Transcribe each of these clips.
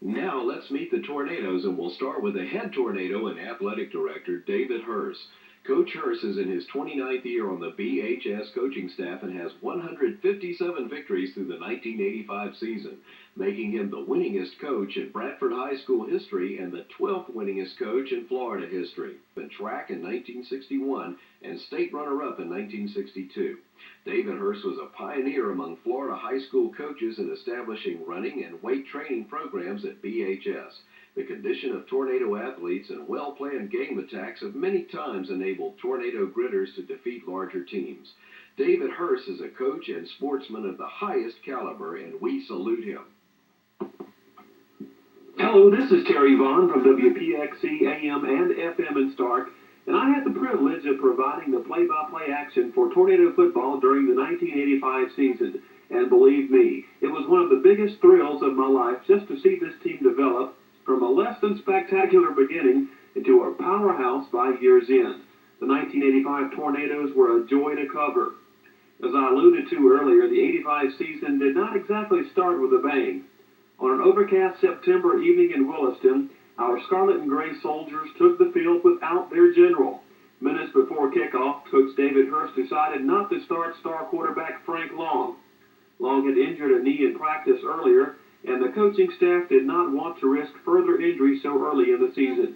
Now let's meet the Tornadoes, and we'll start with the head Tornado and athletic director, David Hurst. Coach Hurst is in his 29th year on the BHS coaching staff and has 157 victories through the 1985 season, making him the winningest coach in Bradford High School history and the 12th winningest coach in Florida history. In track in 1961 and state runner-up in 1962. David Hurst was a pioneer among Florida high school coaches in establishing running and weight training programs at BHS. The condition of tornado athletes and well-planned game attacks have many times enabled tornado gritters to defeat larger teams. David Hurst is a coach and sportsman of the highest caliber, and we salute him. Hello, this is Terry Vaughn from WPXC AM and FM in Stark, and I had the privilege of providing the play-by-play action for tornado football during the 1985 season. And believe me, it was one of the biggest thrills of my life just to see this team develop from a less than spectacular beginning into a powerhouse by year's end. The 1985 Tornadoes were a joy to cover. As I alluded to earlier, the 85 season did not exactly start with a bang. On an overcast September evening in Williston, our Scarlet and Gray Soldiers took the field without their general. Minutes before kickoff, Coach David Hurst decided not to start star quarterback Frank Long. Long had injured a knee in practice earlier, and the coaching staff did not want to risk further injury so early in the season.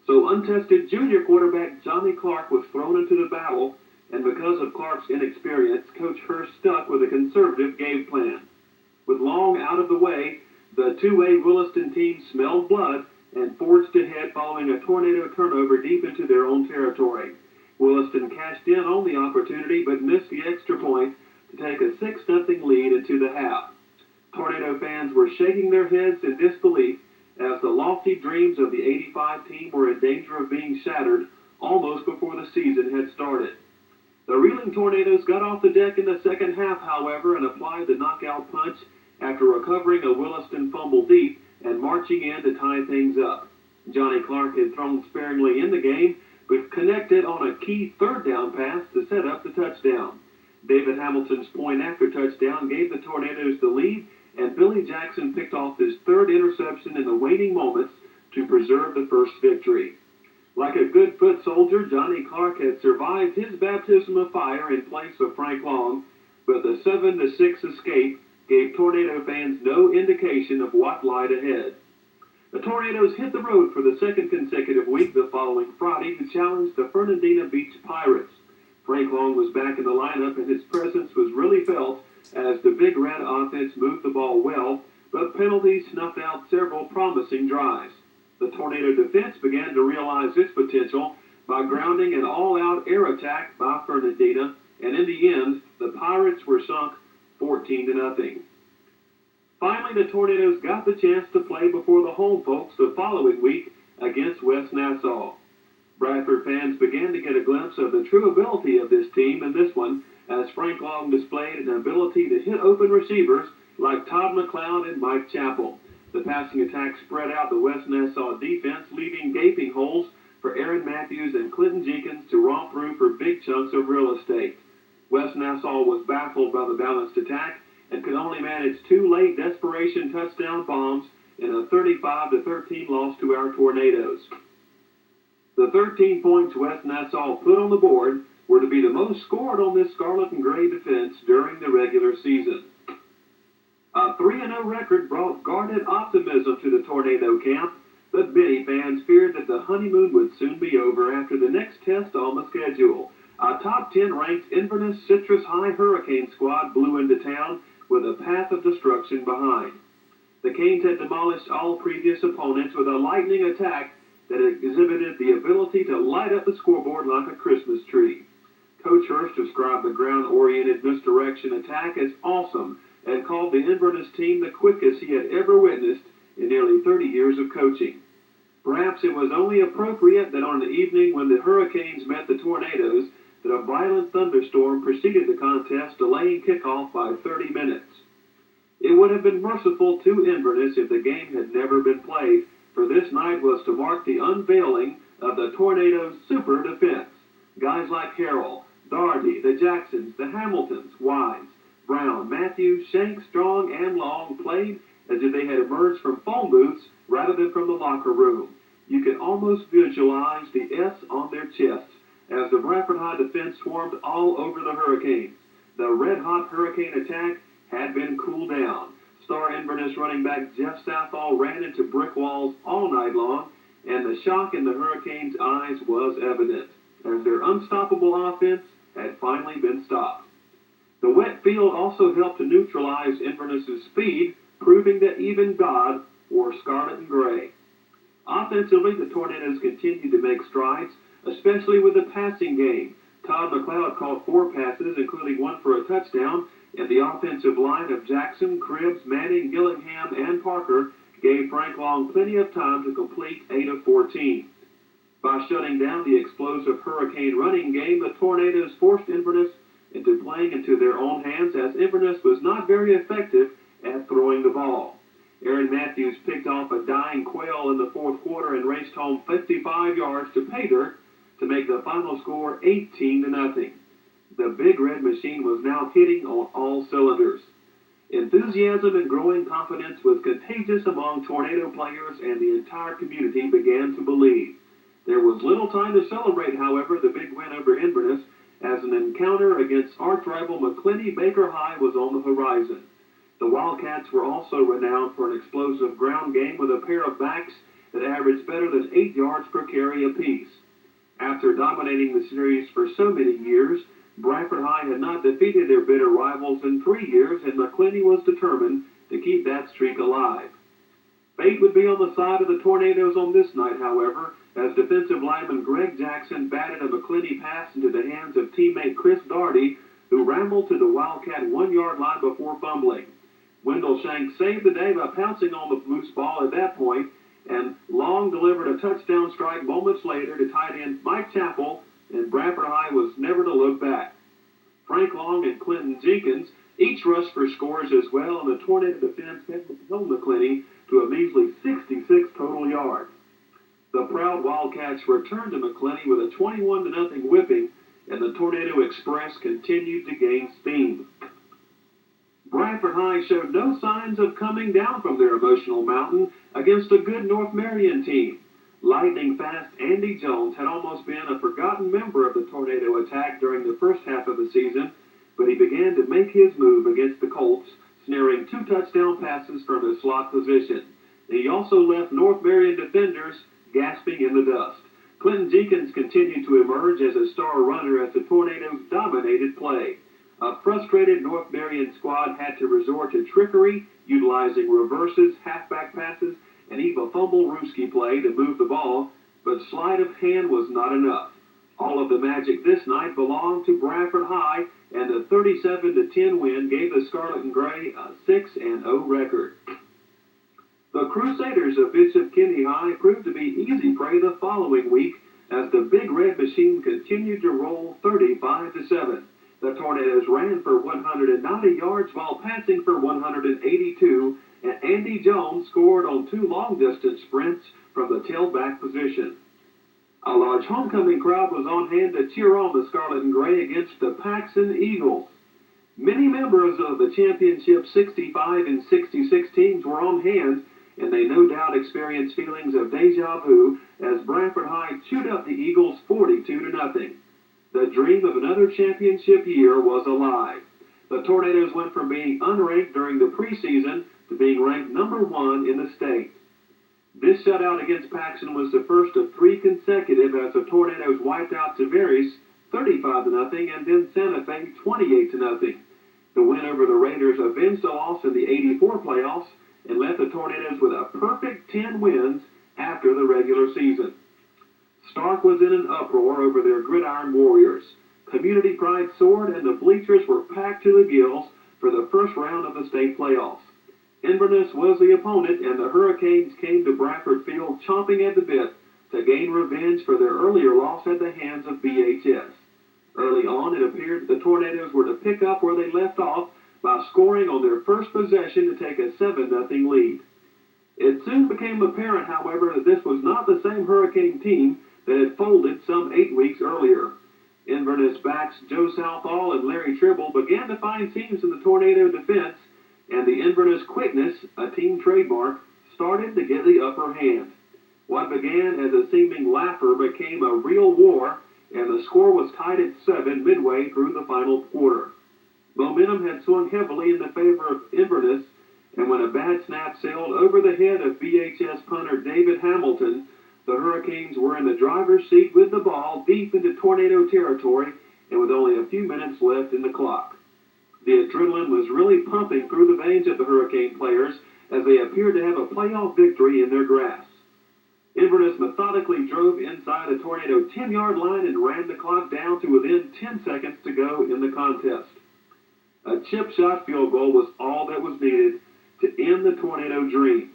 So untested junior quarterback Johnny Clark was thrown into the battle, and because of Clark's inexperience, Coach Hurst stuck with a conservative game plan. With Long out of the way, the 2A Williston team smelled blood and forged ahead following a tornado turnover deep into their own territory. Williston cashed in on the opportunity but missed the extra point to take a 6-0 lead into the half. Tornado fans were shaking their heads in disbelief as the lofty dreams of the 85 team were in danger of being shattered almost before the season had started. The reeling Tornadoes got off the deck in the second half, however, and applied the knockout punch after recovering a Williston fumble deep and marching in to tie things up. Johnny Clark had thrown sparingly in the game, but connected on a key third down pass to set up the touchdown. David Hamilton's point after touchdown gave the Tornadoes the lead, and Billy Jackson picked off his third interception in the waning moments to preserve the first victory. Like a good foot soldier, Johnny Clark had survived his baptism of fire in place of Frank Long, but the 7-6 escape gave Tornado fans no indication of what lied ahead. The Tornadoes hit the road for the second consecutive week the following Friday to challenge the Fernandina Beach Pirates. Frank Long was back in the lineup, and his presence was really felt as the Big Red offense moved the ball well, but penalties snuffed out several promising drives. The Tornado defense began to realize its potential by grounding an all-out air attack by Fernandina, and in the end, the Pirates were sunk 14-0. Finally, the Tornadoes got the chance to play before the home folks the following week against West Nassau. Bradford fans began to get a glimpse of the true ability of this team in this one, as Frank Long displayed an ability to hit open receivers like Todd McLeod and Mike Chappell. The passing attack spread out the West Nassau defense, leaving gaping holes for Aaron Matthews and Clinton Jenkins to romp through for big chunks of real estate. West Nassau was baffled by the balanced attack and could only manage 2 late desperation touchdown bombs in a 35-13 loss to our Tornadoes. The 13 points West Nassau put on the board were to be the most scored on this Scarlet and Gray defense during the regular season. A 3-0 record brought guarded optimism to the Tornado camp, but many fans feared that the honeymoon would soon be over after the next test on the schedule. A top 10 ranked Inverness Citrus High Hurricane squad blew into town with a path of destruction behind. The Canes had demolished all previous opponents with a lightning attack that exhibited the ability to light up the scoreboard like a Christmas tree. Coach Hurst described the ground-oriented misdirection attack as awesome and called called the Inverness team the quickest he had ever witnessed in nearly 30 years of coaching. Perhaps it was only appropriate that on the evening when the Hurricanes met the Tornadoes, that a violent thunderstorm preceded the contest, delaying kickoff by 30 minutes. It would have been merciful to Inverness if the game had never been played, for this night was to mark the unveiling of the Tornadoes' super defense. Guys like Harrell, Darby, the Jacksons, the Hamiltons, Wise, Brown, Matthews, Shanks, Strong, and Long played as if they had emerged from phone booths rather than from the locker room. You could almost visualize the S on their chests as the Bradford High defense swarmed all over the Hurricanes. The red-hot Hurricane attack had been cooled down. Star Inverness running back Jeff Southall ran into brick walls all night long, and the shock in the Hurricanes' eyes was evident, as their unstoppable offense had finally been stopped. The wet field also helped to neutralize Inverness' speed, proving that even God wore scarlet and gray. Offensively, the Tornadoes continued to make strides, especially with the passing game. Todd McLeod caught 4 passes, including 1 for a touchdown, and the offensive line of Jackson, Cribbs, Manning, Gillingham, and Parker gave Frank Long plenty of time to complete 8 of 14. By shutting down the explosive Hurricane running game, the Tornadoes forced Inverness into playing into their own hands, as Inverness was not very effective at throwing the ball. Aaron Matthews picked off a dying quail in the fourth quarter and raced home 55 yards to pay dirt to make the final score 18-0. The Big Red Machine was now hitting on all cylinders. Enthusiasm and growing confidence was contagious among Tornado players, and the entire community began to believe. There was little time to celebrate, however, the big win over Inverness, as an encounter against arch-rival McClenny Baker High was on the horizon. The Wildcats were also renowned for an explosive ground game with a pair of backs that averaged better than 8 yards per carry apiece. After dominating the series for so many years, Bradford High had not defeated their bitter rivals in 3 years, and McClenny was determined to keep that streak alive. Fate would be on the side of the Tornadoes on this night, however, as defensive lineman Greg Jackson batted a McClenny pass into the hands of teammate Chris Daugherty, who rambled to the Wildcat 1-yard line before fumbling. Wendell Shanks saved the day by pouncing on the loose ball at that point, and Long delivered a touchdown strike moments later to tight end Mike Chappell, and Bradford High was never to look back. Frank Long and Clinton Jenkins each rushed for scores as well, and the Tornado defense held McClenny to a measly 66 total yards. The proud Wildcats returned to McClenny with a 21-0 whipping, and the Tornado Express continued to gain steam. Bradford High showed no signs of coming down from their emotional mountain against a good North Marion team. Lightning-fast Andy Jones had almost been a forgotten member of the Tornado attack during the first half of the season, but he began to make his move against the Colts, snaring 2 touchdown passes from his slot position. He also left North Marion defenders gasping in the dust. Clinton Jenkins continued to emerge as a star runner as the Tornadoes dominated play. A frustrated North Marion squad had to resort to trickery, utilizing reverses, halfback passes, and even a fumble Ruski play to move the ball, but sleight of hand was not enough. All of the magic this night belonged to Bradford High, and the 37-10 win gave the Scarlet and Gray a 6-0 record. The Crusaders of Bishop Kenny High proved to be easy prey the following week as the Big Red Machine continued to roll 35-7. The Tornadoes ran for 190 yards while passing for 182, and Andy Jones scored on 2 long-distance sprints from the tailback position. A large homecoming crowd was on hand to cheer on the Scarlet and Gray against the Paxton Eagles. Many members of the championship 65 and 66 teams were on hand, and they no doubt experienced feelings of deja vu as Bradford High chewed up the Eagles 42-0. The dream of another championship year was alive. The Tornadoes went from being unranked during the preseason to being ranked number 1 in the state. This shutout against Paxton was the first of 3 consecutive as the Tornadoes wiped out Tavares 35-0 and then Santa Fe 28-0. The win over the Raiders avenged the loss in the '84 playoffs and left the Tornadoes with a perfect 10 wins after the regular season. Stark was in an uproar over their gridiron warriors. Community pride soared, and the bleachers were packed to the gills for the first round of the state playoffs. Inverness was the opponent, and the Hurricanes came to Bradford Field chomping at the bit to gain revenge for their earlier loss at the hands of BHS. Early on, it appeared the Tornadoes were to pick up where they left off by scoring on their first possession to take a 7-0 lead. It soon became apparent, however, that this was not the same Hurricane team that had folded some 8 weeks earlier. Inverness backs Joe Southall and Larry Tribble began to find seams in the Tornado defense, and the Inverness quickness, a team trademark, started to get the upper hand. What began as a seeming laugher became a real war, and the score was tied at 7 midway through the final quarter. Momentum had swung heavily in the favor of Inverness, and when a bad snap sailed over the head of BHS punter David Hamilton, the Hurricanes were in the driver's seat with the ball deep into Tornado territory and with only a few minutes left in the clock. The adrenaline was really pumping through the veins of the Hurricane players as they appeared to have a playoff victory in their grasp. Inverness methodically drove inside the Tornado 10-yard line and ran the clock down to within 10 seconds to go in the contest. A chip shot field goal was all that was needed to end the Tornado dream.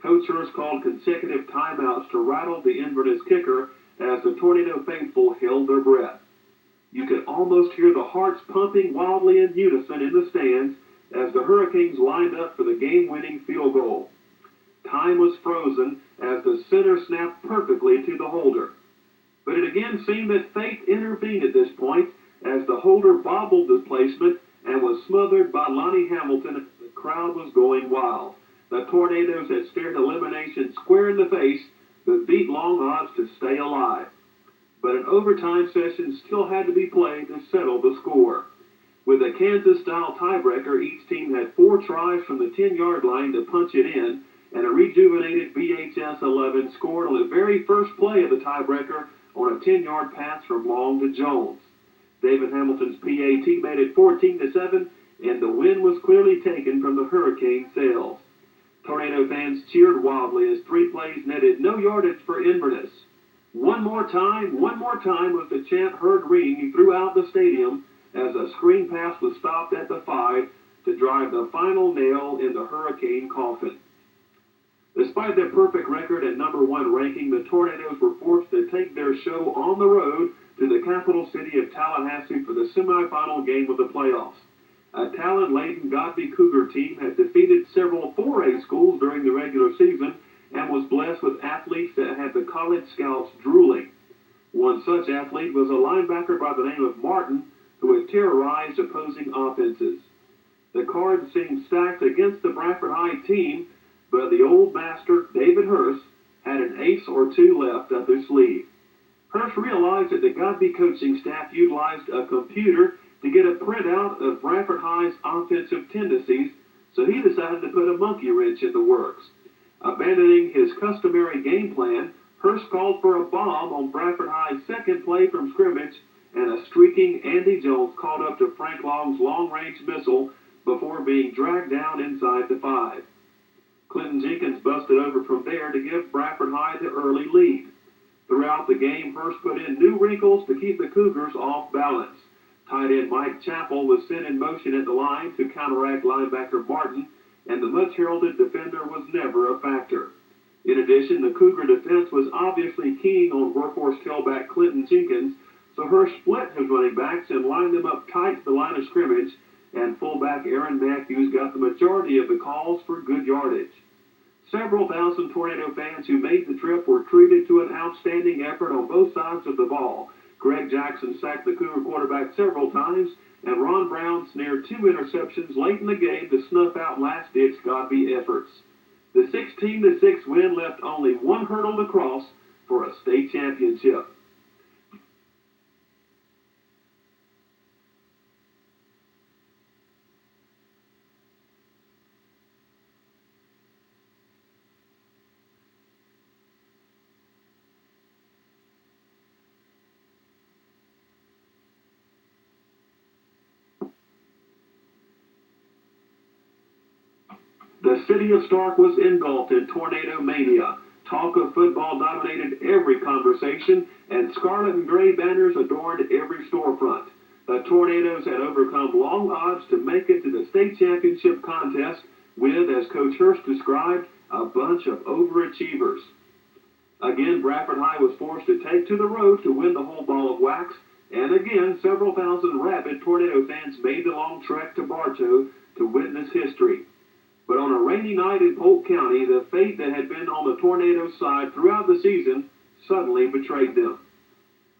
Coach Hurst called consecutive timeouts to rattle the Inverness kicker as the Tornado faithful held their breath. You could almost hear the hearts pumping wildly in unison in the stands as the Hurricanes lined up for the game-winning field goal. Time was frozen as the center snapped perfectly to the holder. But it again seemed that fate intervened at this point as the holder bobbled the placement and was smothered by Lonnie Hamilton. The crowd was going wild. The Tornadoes had stared elimination square in the face, but beat long odds to stay alive. But an overtime session still had to be played to settle the score. With a Kansas-style tiebreaker, each team had 4 tries from the 10-yard line to punch it in, and a rejuvenated BHS 11 scored on the very first play of the tiebreaker on a 10-yard pass from Long to Jones. David Hamilton's PAT made it 14-7, and the win was clearly taken from the Hurricane sails. Tornado fans cheered wildly as 3 plays netted no yardage for Inverness. One more time was the chant heard ringing throughout the stadium as a screen pass was stopped at the 5 to drive the final nail in the Hurricane coffin. Despite their perfect record and number 1 ranking, the Tornadoes were forced to take their show on the road to the capital city of Tallahassee for the semifinal game of the playoffs. A talent-laden Godby Cougar team had defeated several 4A schools during the regular season and was blessed with athletes that had the college scouts drooling. One such athlete was a linebacker by the name of Martin, who had terrorized opposing offenses. The cards seemed stacked against the Bradford High team, but the old master, David Hurst, had an ace or 2 left up his sleeve. Hurst realized that the Godby coaching staff utilized a computer to get a printout of Bradford High's offensive tendencies, so he decided to put a monkey wrench in the works. Abandoning his customary game plan, Hurst called for a bomb on Bradford High's second play from scrimmage, and a streaking Andy Jones caught up to Frank Long's long-range missile before being dragged down inside the 5. Clinton Jenkins busted over from there to give Bradford High the early lead. Throughout the game, Hurst put in new wrinkles to keep the Cougars off balance. Tight end Mike Chappell was sent in motion at the line to counteract linebacker Martin, and the much-heralded defender was never a factor. In addition, the Cougar defense was obviously keen on workhorse tailback Clinton Jenkins, so Hurst split his running backs and lined them up tight to the line of scrimmage, and fullback Aaron Matthews got the majority of the calls for good yardage. Several thousand Tornado fans who made the trip were treated to an outstanding effort on both sides of the ball. Greg Jackson sacked the Cougar quarterback several times, and Ron Brown snared 2 interceptions late in the game to snuff out last-ditch Godby efforts. The 16-6 win left only 1 hurdle to cross for a state championship. The city of Stark was engulfed in tornado mania. Talk of football dominated every conversation, and scarlet and gray banners adorned every storefront. The Tornadoes had overcome long odds to make it to the state championship contest with, as Coach Hurst described, a bunch of overachievers. Again, Bradford High was forced to take to the road to win the whole ball of wax, and again, several thousand rabid Tornado fans made the long trek to Bartow to witness history. But on a rainy night in Polk County, the fate that had been on the Tornadoes' side throughout the season suddenly betrayed them.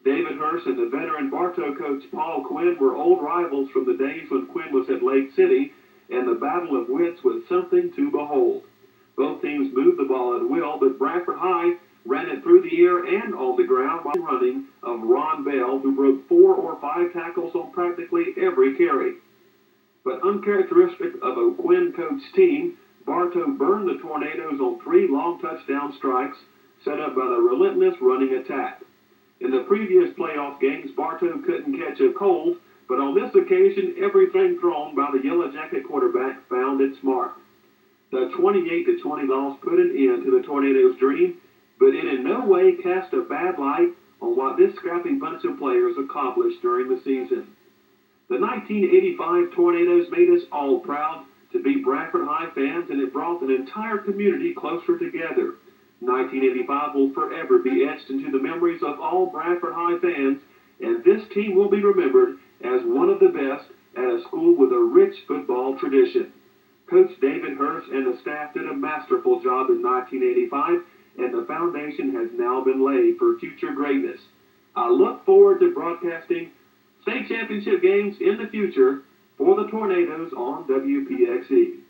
David Hurst and the veteran Bartow coach Paul Quinn were old rivals from the days when Quinn was at Lake City, and the battle of wits was something to behold. Both teams moved the ball at will, but Bradford High ran it through the air and on the ground by running of Ron Bell, who broke 4 or 5 tackles on practically every carry. But uncharacteristic of a Quinn coach team, Bartow burned the Tornadoes on 3 long touchdown strikes set up by the relentless running attack. In the previous playoff games, Bartow couldn't catch a cold, but on this occasion, everything thrown by the Yellow Jacket quarterback found its mark. The 28-20 loss put an end to the Tornadoes' dream, but it in no way cast a bad light on what this scrappy bunch of players accomplished during the season. The 1985 Tornadoes made us all proud to be Bradford High fans, and it brought an entire community closer together. 1985 will forever be etched into the memories of all Bradford High fans, and this team will be remembered as one of the best at a school with a rich football tradition. Coach David Hurst and the staff did a masterful job in 1985, and the foundation has now been laid for future greatness. I look forward to broadcasting state championship games in the future for the Tornadoes on WPXE.